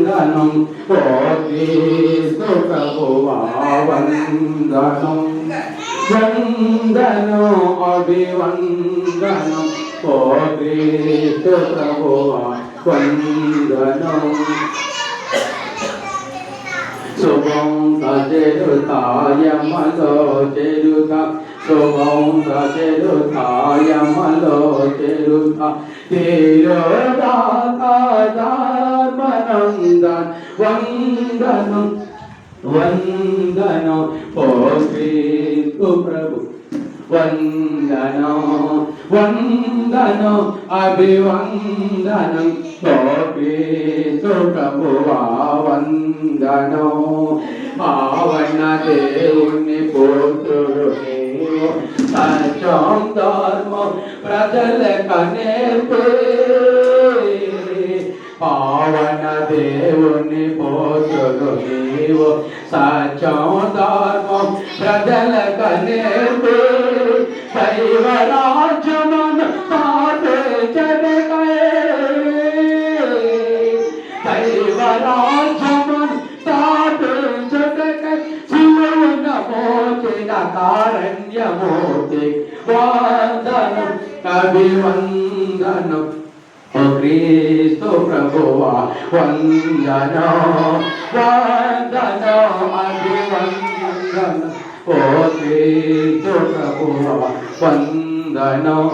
వందనం ఓ క్రీస్తు ప్రభువా వందనం వందనం అభివందనం ఓ క్రీస్తు ప్రభువా వందనం శుభం సచెరుతాయమలో చెరుత శుభం సచెరుతాయమలో చెరుత తీరోదాతాధర్మనందన్ వందనం వందనం ఓ క్రీస్తు ప్రభు వందనం వందనం అభివందనం ఓ క్రీస్తు ప్రభువా వందనం పావన దేవుని పుత్రుడు నీవు సత్యం ధర్మం ప్రజలకు నేర్పే పావన దేవుని పుత్రుడు నీవు సత్యం ధర్మం ప్రజలకు నేర్పే దైవరాజ్యమును స్థాపించడకై దైవరాజ్యమును స్థాపించడకై శివున మోచిన కారణ్యమూర్తి వందనం అభివందనం ఓ క్రీస్తు ప్రభువా వందనం వందనం అభివందనం ఓ క్రీస్తు ప్రభువా వందనం